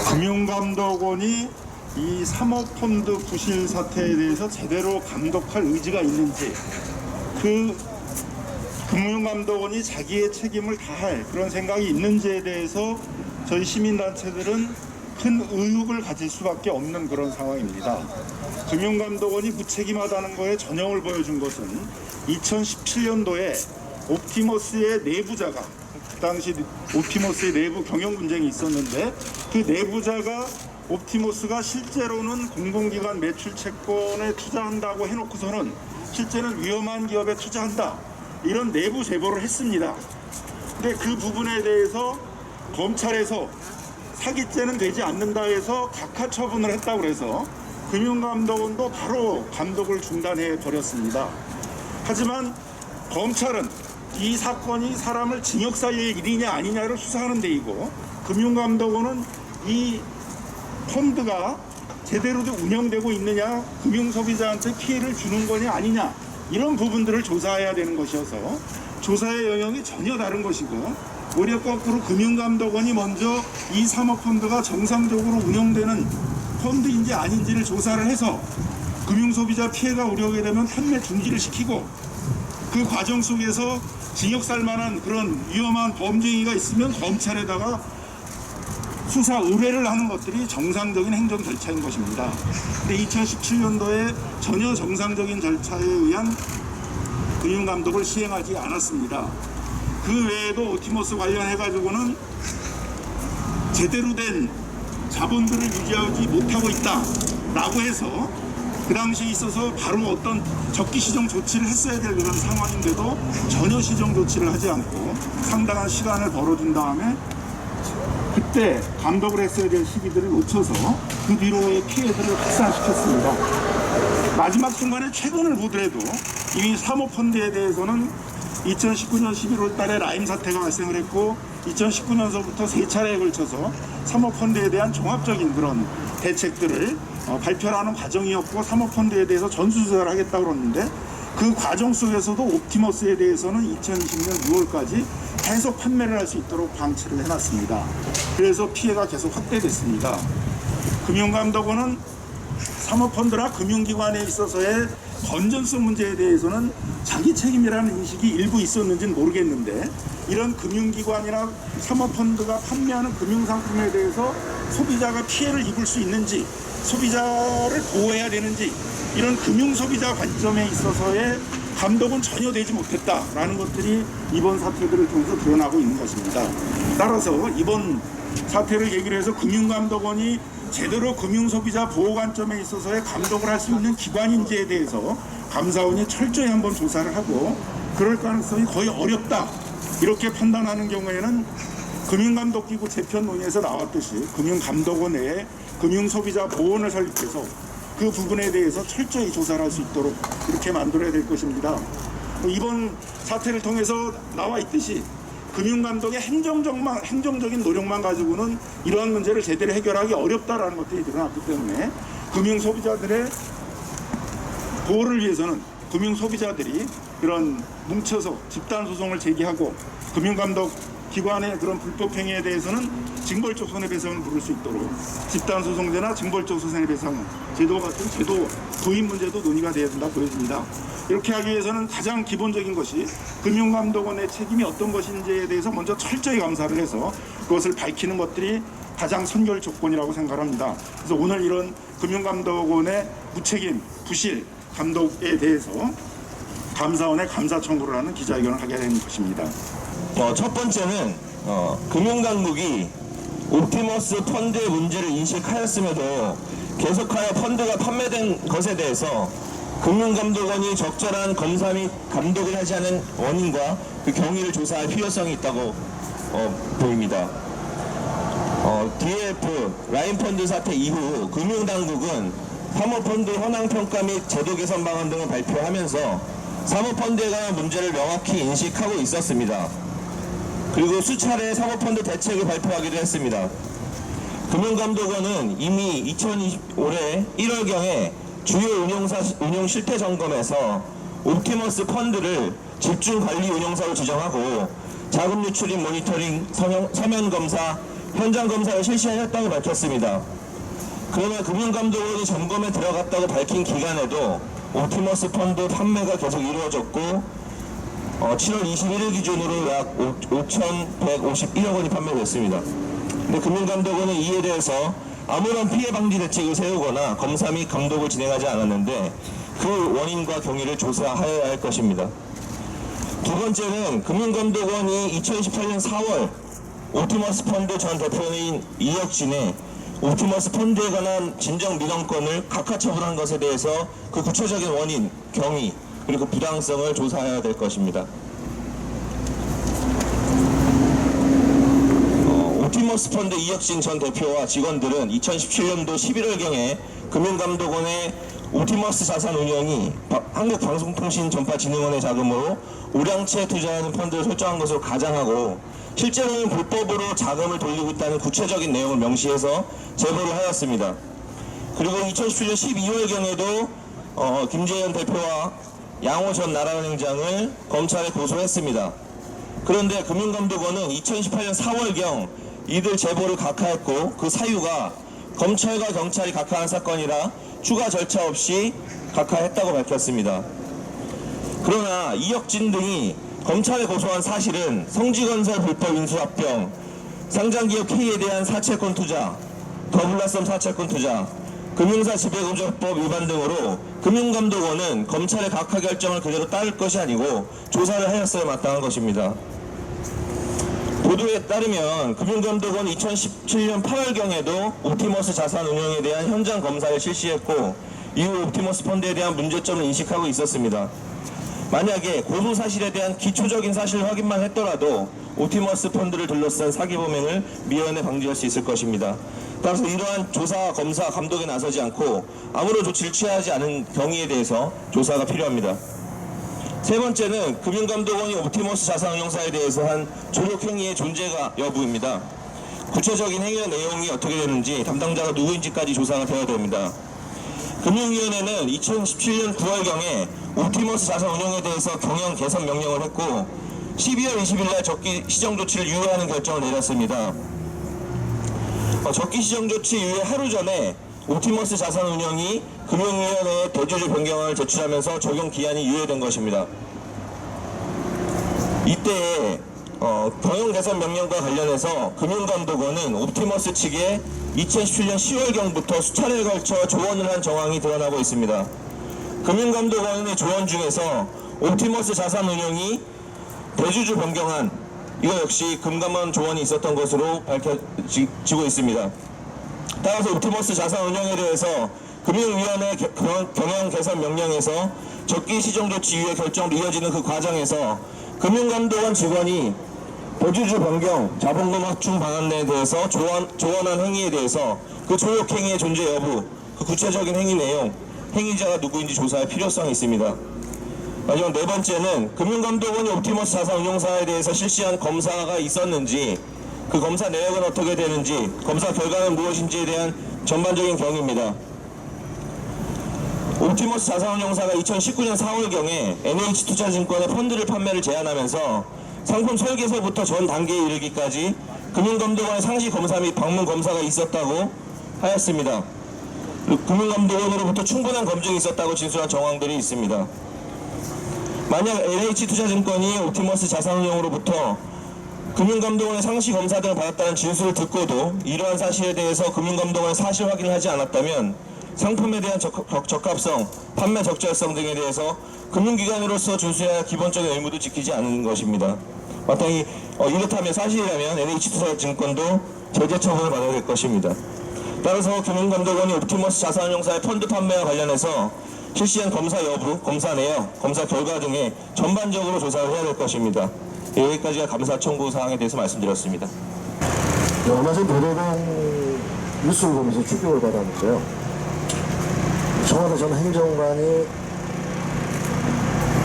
금융감독원이 이 사모펀드 부실 사태에 대해서 제대로 감독할 의지가 있는지, 그 금융감독원이 자기의 책임을 다할 그런 생각이 있는지에 대해서 저희 시민단체들은 큰 의혹을 가질 수밖에 없는 그런 상황입니다. 금융감독원이 무책임하다는 거에 전형을 보여준 것은 2017년도에 옵티머스의 내부자가, 그 당시 옵티머스의 내부 경영 분쟁이 있었는데, 그 내부자가 옵티머스가 실제로는 공공기관 매출 채권에 투자한다고 해놓고서는 실제는 위험한 기업에 투자한다, 이런 내부 제보를 했습니다. 근데 그 부분에 대해서 검찰에서 사기죄는 되지 않는다 해서 각하 처분을 했다고 해서 금융감독원도 바로 감독을 중단해 버렸습니다. 하지만 검찰은 이 사건이 사람을 징역 살릴 일이냐 아니냐를 수사하는 데이고, 금융감독원은 이 펀드가 제대로 운영되고 있느냐, 금융소비자한테 피해를 주는 거냐 아니냐, 이런 부분들을 조사해야 되는 것이어서 조사의 영역이 전혀 다른 것이고, 오히려 거꾸로 금융감독원이 먼저 이 사모펀드가 정상적으로 운영되는 펀드인지 아닌지를 조사를 해서 금융소비자 피해가 우려하게 되면 판매 중지를 시키고, 그 과정 속에서 징역 살 만한 그런 위험한 범죄행위가 있으면 검찰에다가 수사 의뢰를 하는 것들이 정상적인 행정 절차인 것입니다. 근데 2017년도에 전혀 정상적인 절차에 의한 금융감독을 시행하지 않았습니다. 그 외에도 옵티머스 관련해가지고는 제대로 된 자본들을 유지하지 못하고 있다라고 해서 그 당시에 있어서 바로 어떤 적기 시정 조치를 했어야 될 그런 상황인데도 전혀 시정 조치를 하지 않고 상당한 시간을 벌어준 다음에 그때 감독을 했어야 될 시기들을 놓쳐서 그 뒤로의 피해들을 확산시켰습니다. 마지막 순간에 최근을 보더라도 이미 사모펀드에 대해서는 2019년 11월 달에 라임 사태가 발생을 했고, 2019년서부터 세 차례에 걸쳐서 사모펀드에 대한 종합적인 그런 대책들을 발표하는 과정이었고, 사모펀드에 대해서 전수조사를 하겠다고 그러는데, 그 과정 속에서도 옵티머스에 대해서는 2020년 6월까지 계속 판매를 할 수 있도록 방치를 해놨습니다. 그래서 피해가 계속 확대됐습니다. 금융감독원은 사모펀드나 금융기관에 있어서의 건전성 문제에 대해서는 자기 책임이라는 인식이 일부 있었는지는 모르겠는데, 이런 금융기관이나 사모펀드가 판매하는 금융상품에 대해서 소비자가 피해를 입을 수 있는지, 소비자를 보호해야 되는지, 이런 금융소비자 관점에 있어서의 감독은 전혀 되지 못했다라는 것들이 이번 사태들을 통해서 드러나고 있는 것입니다. 따라서 이번 사태를 계기로 해서 금융감독원이 제대로 금융소비자 보호 관점에 있어서의 감독을 할 수 있는 기관인지에 대해서 감사원이 철저히 한번 조사를 하고, 그럴 가능성이 거의 어렵다 이렇게 판단하는 경우에는 금융감독기구 재편 논의에서 나왔듯이 금융감독원 내에 금융소비자 보호원을 설립해서 그 부분에 대해서 철저히 조사를 할 수 있도록 이렇게 만들어야 될 것입니다. 이번 사태를 통해서 나와 있듯이 금융감독의 행정적인 노력만 가지고는 이러한 문제를 제대로 해결하기 어렵다라는 것들이 드러났기 때문에, 금융소비자들의 보호를 위해서는 금융소비자들이 그런 뭉쳐서 집단소송을 제기하고, 금융감독 기관의 그런 불법행위에 대해서는 징벌적 손해배상을 물을 수 있도록 집단소송제나 징벌적 손해배상 제도 같은 제도 도입 문제도 논의가 되어야 된다고 보여집니다. 이렇게 하기 위해서는 가장 기본적인 것이 금융감독원의 책임이 어떤 것인지에 대해서 먼저 철저히 감사를 해서 그것을 밝히는 것들이 가장 선결 조건이라고 생각합니다. 그래서 오늘 이런 금융감독원의 무책임, 부실 감독에 대해서 감사원에 감사 청구를 하는 기자회견을 하게 된 것입니다. 첫 번째는 금융당국이 옵티머스 펀드의 문제를 인식하였음에도 계속하여 펀드가 판매된 것에 대해서 금융감독원이 적절한 검사 및 감독을 하지 않은 원인과 그 경위를 조사할 필요성이 있다고 보입니다. DF 라임펀드 사태 이후 금융당국은 사모펀드 현황평가 및 제도 개선 방안 등을 발표하면서 사모펀드에 관한 문제를 명확히 인식하고 있었습니다. 그리고 수차례 사모펀드 대책을 발표하기도 했습니다. 금융감독원은 이미 2020올해 1월경에 주요 운용 실태 점검에서 옵티머스 펀드를 집중관리 운용사로 지정하고 자금 유출입 모니터링, 서면 검사, 현장 검사를 실시하였다고 밝혔습니다. 그러나 금융감독원이 점검에 들어갔다고 밝힌 기간에도 옵티머스 펀드 판매가 계속 이루어졌고 7월 21일 기준으로 약 5,151억 원이 판매됐습니다. 근데 금융감독원은 이에 대해서 아무런 피해 방지 대책을 세우거나 검사 및 감독을 진행하지 않았는데 그 원인과 경위를 조사하여야 할 것입니다. 두 번째는 금융감독원이 2018년 4월 옵티머스 펀드 전 대표인 이혁진의 옵티머스 펀드에 관한 진정 민원건을 각하처분한 것에 대해서 그 구체적인 원인, 경위, 그리고 부당성을 조사해야 될 것입니다. 옵티머스 펀드 이혁진 전 대표와 직원들은 2017년도 11월경에 금융감독원의 옵티머스 자산운용이 한국방송통신전파진흥원의 자금으로 우량채 투자하는 펀드를 설정한 것으로 가장하고 실제로는 불법으로 자금을 돌리고 있다는 구체적인 내용을 명시해서 제보를 하였습니다. 그리고 2017년 12월경에도 김재현 대표와 양호 전 나라은행장을 검찰에 고소했습니다. 그런데 금융감독원은 2018년 4월경 이들 제보를 각하했고 그 사유가 검찰과 경찰이 각하한 사건이라 추가 절차 없이 각하했다고 밝혔습니다. 그러나 이혁진 등이 검찰에 고소한 사실은 성지건설 불법 인수합병, 상장기업 K에 대한 사채권 투자, 더블라썸 사채권 투자, 금융사 지배금융법 위반 등으로 금융감독원은 검찰의 각하 결정을 그대로 따를 것이 아니고 조사를 하였어야 마땅한 것입니다. 보도에 따르면 금융감독원 2017년 8월경에도 옵티머스 자산운용에 대한 현장 검사를 실시했고 이후 옵티머스 펀드에 대한 문제점을 인식하고 있었습니다. 만약에 고소 사실에 대한 기초적인 사실 확인만 했더라도 옵티머스 펀드를 둘러싼 사기 범행을 미연에 방지할 수 있을 것입니다. 따라서 이러한 조사, 검사, 감독에 나서지 않고 아무런 조치를 취하지 않은 경위에 대해서 조사가 필요합니다. 세 번째는 금융감독원이 옵티머스 자산운용사에 대해서 한 조력행위의 존재가 여부입니다. 구체적인 행위의 내용이 어떻게 되는지 담당자가 누구인지까지 조사가 되어야 됩니다. 금융위원회는 2017년 9월경에 옵티머스 자산운용에 대해서 경영 개선 명령을 했고 12월 20일날 적기 시정조치를 유예하는 결정을 내렸습니다. 적기 시정조치 유예 하루 전에 옵티머스 자산운용이 금융위원회에 대주주 변경안을 제출하면서 적용 기한이 유예된 것입니다. 이때 경영 개선 명령과 관련해서 금융감독원은 옵티머스 측에 2017년 10월경부터 수차례에 걸쳐 조언을 한 정황이 드러나고 있습니다. 금융감독원의 조언 중에서 옵티머스 자산운용이 대주주 변경안 이거 역시 금감원 조언이 있었던 것으로 밝혀지고 있습니다. 따라서 옵티머스 자산운용에 대해서 금융위원회 경영 개선 명령에서 적기 시정조치 유예 결정으로 이어지는 그 과정에서 금융감독원 직원이 대주주 변경, 자본금 확충 방안에 대해서 조언한 행위에 대해서 그 조력 행위의 존재 여부, 그 구체적인 행위 내용, 행위자가 누구인지 조사할 필요성이 있습니다. 마지막 네 번째는 금융감독원이 옵티머스 자산운용사에 대해서 실시한 검사가 있었는지, 그 검사 내역은 어떻게 되는지, 검사 결과는 무엇인지에 대한 전반적인 경위입니다. 옵티머스 자산운용사가 2019년 4월경에 NH투자증권에 펀드를 판매를 제안하면서 상품 설계서부터 전 단계에 이르기까지 금융감독원의 상시 검사 및 방문 검사가 있었다고 하였습니다. 금융감독원으로부터 충분한 검증이 있었다고 진술한 정황들이 있습니다. 만약 NH투자증권이 옵티머스 자산운용으로부터 금융감독원의 상시 검사 등을 받았다는 진술을 듣고도 이러한 사실에 대해서 금융감독원의 사실 확인을 하지 않았다면 상품에 대한 적합성, 판매 적절성 등에 대해서 금융기관으로서 준수해야 할 기본적인 의무도 지키지 않는 것입니다. 마땅히 이렇다면 사실이라면 NH투자증권도 제재 처분을 받아야 될 것입니다. 따라서 금융감독원이 옵티머스 자산운용사의 펀드 판매와 관련해서 실시한 검사 여부, 검사 내역, 검사 결과 등에 전반적으로 조사를 해야 될 것입니다. 여기까지가 감사 청구 사항에 대해서 말씀드렸습니다. 얼마 전 대대동 뉴스를 보면서 충격을 받았는데요. 청와대 전 행정관이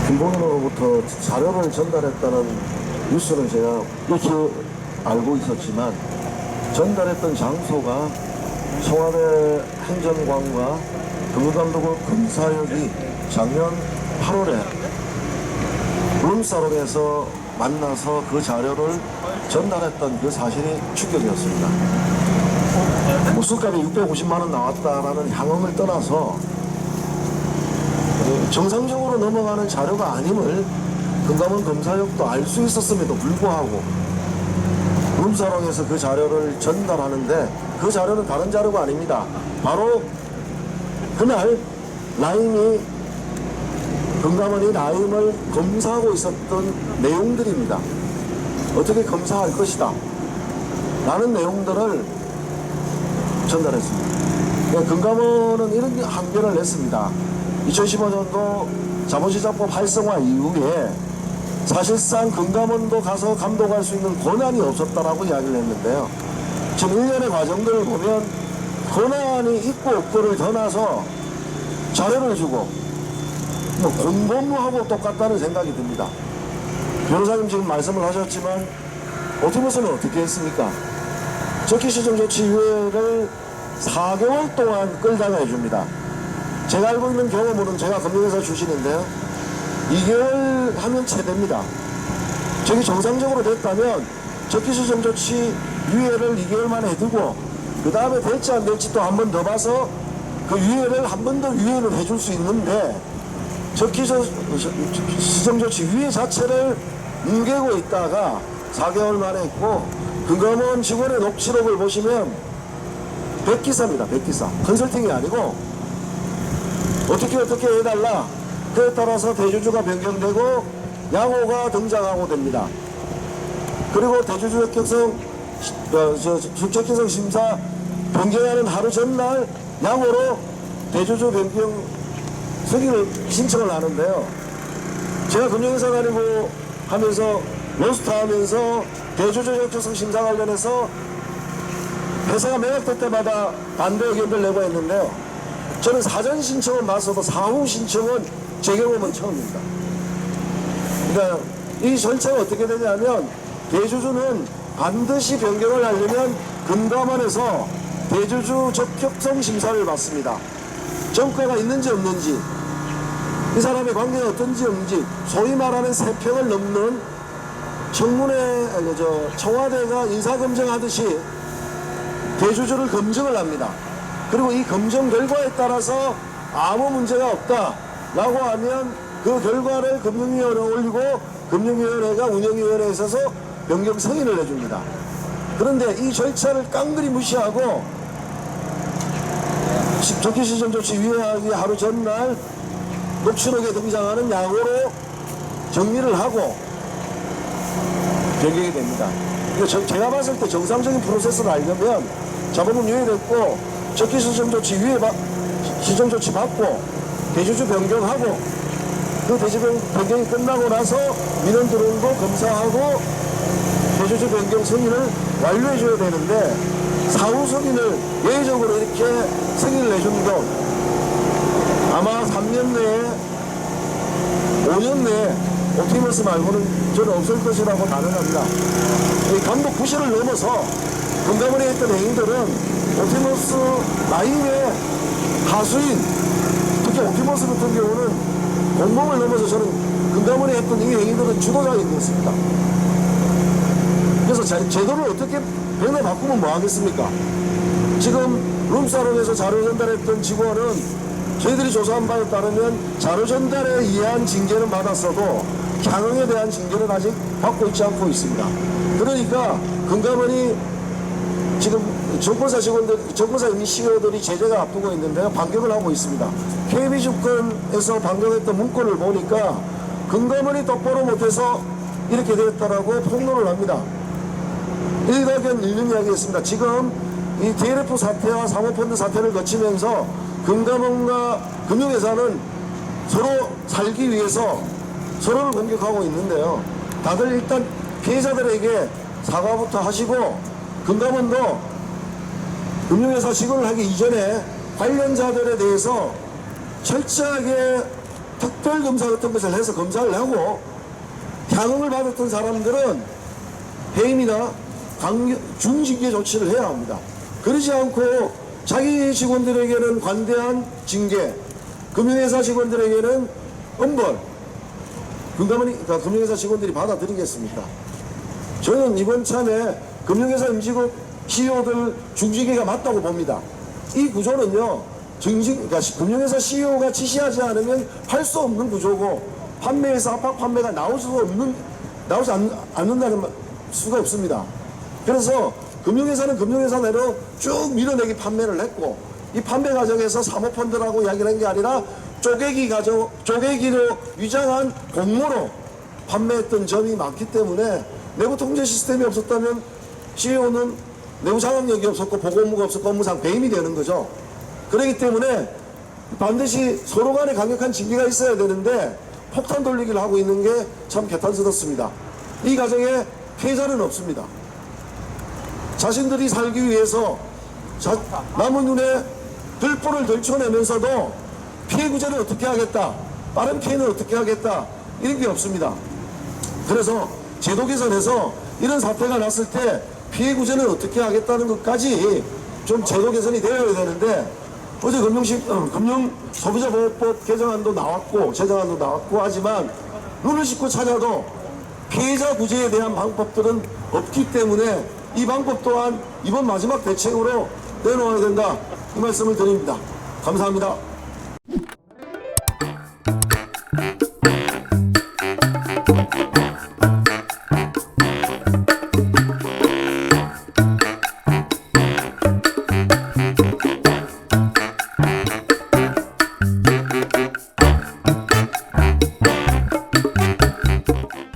김봉인으로부터 자료를 전달했다는 뉴스는 제가 이렇게 알고 있었지만 전달했던 장소가 청와대 행정관과 금융감독원 검사역이 작년 8월에 룸사롱에서 만나서 그 자료를 전달했던 그 사실이 충격이었습니다. 무술값이 650만 원 나왔다라는 향응을 떠나서 정상적으로 넘어가는 자료가 아님을 금감원 검사역도 알 수 있었음에도 불구하고 룸사롱에서 그 자료를 전달하는데 그 자료는 다른 자료가 아닙니다. 바로 그날 라임이 금감원이 라임을 검사하고 있었던 내용들입니다. 어떻게 검사할 것이다 라는 내용들을 전달했습니다. 그러니까 금감원은 이런 항변을 냈습니다. 2015년도 자본시장법 활성화 이후에 사실상 금감원도 가서 감독할 수 있는 권한이 없었다라고 이야기를 했는데요. 지금 1년의 과정들을 보면 권한이 있고 없고를 떠나서 자료를 주고 뭐 공범무하고 똑같다는 생각이 듭니다. 변호사님 지금 말씀을 하셨지만 오티머스는 어떻게 했습니까? 적기시정 조치 유예를 4개월 동안 끌다가 해줍니다. 제가 알고 있는 경험으로는 제가 금융회사 출신인데요. 2개월 하면 최대입니다. 저게 정상적으로 됐다면 적기시정 조치 유예를 2개월 만에 해두고 그 다음에 될지 안 될지 또 한 번 더 봐서 그 유예를 한 번 더 유예를 해줄 수 있는데 적기시정 조치 유예 자체를 뭉개고 있다가 4개월 만에 했고 금감원 직원의 녹취록을 보시면 100기사입니다. 100기사. 컨설팅이 아니고 어떻게 해달라. 그에 따라서 대주주가 변경되고 양호가 등장하고 됩니다. 그리고 대주주 적격성 심사 변경하는 하루 전날 양호로 대주주 변경 승인을 신청을 하는데요. 제가 금융회사 다니고 하면서 로스타 하면서 대주주 적격성 심사 관련해서 회사가 매각될 때마다 반대 의견을 내고 했는데요. 저는 사전 신청은 맞서도 사후 신청은 제 경험은 처음입니다. 그러니까 이 절차가 어떻게 되냐면 대주주는 반드시 변경을 하려면 금감원에서 대주주 적격성 심사를 받습니다. 정가가 있는지 없는지 이 사람의 관계가 어떤지 없는지 소위 말하는 3평을 넘는 청와대가 인사검증하듯이 대주주를 검증을 합니다. 그리고 이 검증 결과에 따라서 아무 문제가 없다라고 하면 그 결과를 금융위원회에 올리고 금융위원회가 운영위원회에 있어서 변경 승인을 해줍니다. 그런데 이 절차를 깡그리 무시하고 적기시정 조치 유예하기 하루 전날 녹취록에 등장하는 양호로 정리를 하고 변경이 됩니다. 제가 봤을 때 정상적인 프로세스를 알려면 자본금 유예됐고 적기시정 조치 시정 조치 받고 대주주 변경하고 그 대주주 변경이 끝나고 나서 민원 들어온 거 검사하고 대주주 변경 승인을 완료해 줘야 되는데 사후 승인을 예외적으로 이렇게 승인을 해주는 것 아마 3년 내에 5년 내에 옵티머스 말고는 저는 없을 것이라고 단언합니다. 이 감독 부실을 넘어서 금감원에 했던 행위들은 옵티머스 라임의 하수인, 특히 옵티머스 같은 경우는 공범을 넘어서 저는 금감원에 했던 이 행위들은 주도자인 것 같습니다. 그래서 제도를 어떻게 변화 바꾸면 뭐 하겠습니까? 지금 룸사롱에서 자료 전달했던 직원은 저희들이 조사한 바에 따르면 자료 전달에 의한 징계는 받았어도 향응에 대한 징계는 아직 받고 있지 않고 있습니다. 그러니까 금감원이 지금 정권사 직원들, 정권사 임시회들이 제재가 앞두고 있는데요. 반격을 하고 있습니다. KB증권에서 반격했던 문건을 보니까 금감원이 똑바로 못해서 이렇게 되었다라고 폭로를 합니다. 일가견 읽는 이야기였습니다. 지금 이 DLF 사태와 사모펀드 사태를 거치면서 금감원과 금융회사는 서로 살기 위해서 서로를 공격하고 있는데요. 다들 일단 피해자들에게 사과부터 하시고 금감원도 금융회사 직원을 하기 이전에 관련자들에 대해서 철저하게 특별검사 같은 것을 해서 검사를 하고 향응을 받았던 사람들은 해임이나 중징계 조치를 해야 합니다. 그러지 않고 자기 직원들에게는 관대한 징계, 금융회사 직원들에게는 엄벌, 그러니까 금융회사 직원들이 받아들이겠습니까? 저는 이번 참에 금융회사 임직업 CEO들 중지기가 맞다고 봅니다. 이 구조는요, 그러니까 금융회사 CEO가 지시하지 않으면 할 수 없는 구조고, 판매에서 압박 판매가 나오지 않는다는 수가 없습니다. 그래서 금융회사는 금융회사대로 쭉 밀어내기 판매를 했고, 이 판매 과정에서 사모펀드라고 이야기를 한 게 아니라 쪼개기로 위장한 공모로 판매했던 점이 많기 때문에 내부 통제 시스템이 없었다면 CEO는 내부 장악력이 없었고 보고 업무가 없었고 업무상 배임이 되는 거죠. 그렇기 때문에 반드시 서로 간에 강력한 징계가 있어야 되는데 폭탄 돌리기를 하고 있는 게 참 개탄스럽습니다. 이 과정에 피해자는 없습니다. 자신들이 살기 위해서 남의 눈에 들보를 들춰내면서도 피해 구제를 어떻게 하겠다, 빠른 피해는 어떻게 하겠다, 이런 게 없습니다. 그래서 제도 개선에서 이런 사태가 났을 때 피해 구제는 어떻게 하겠다는 것까지 좀 제도 개선이 되어야 되는데, 어제 금융소비자보호법 개정안도 나왔고 제정안도 나왔고 하지만 눈을 씻고 찾아도 피해자 구제에 대한 방법들은 없기 때문에 이 방법 또한 이번 마지막 대책으로 내놓아야 된다, 이 말씀을 드립니다. 감사합니다.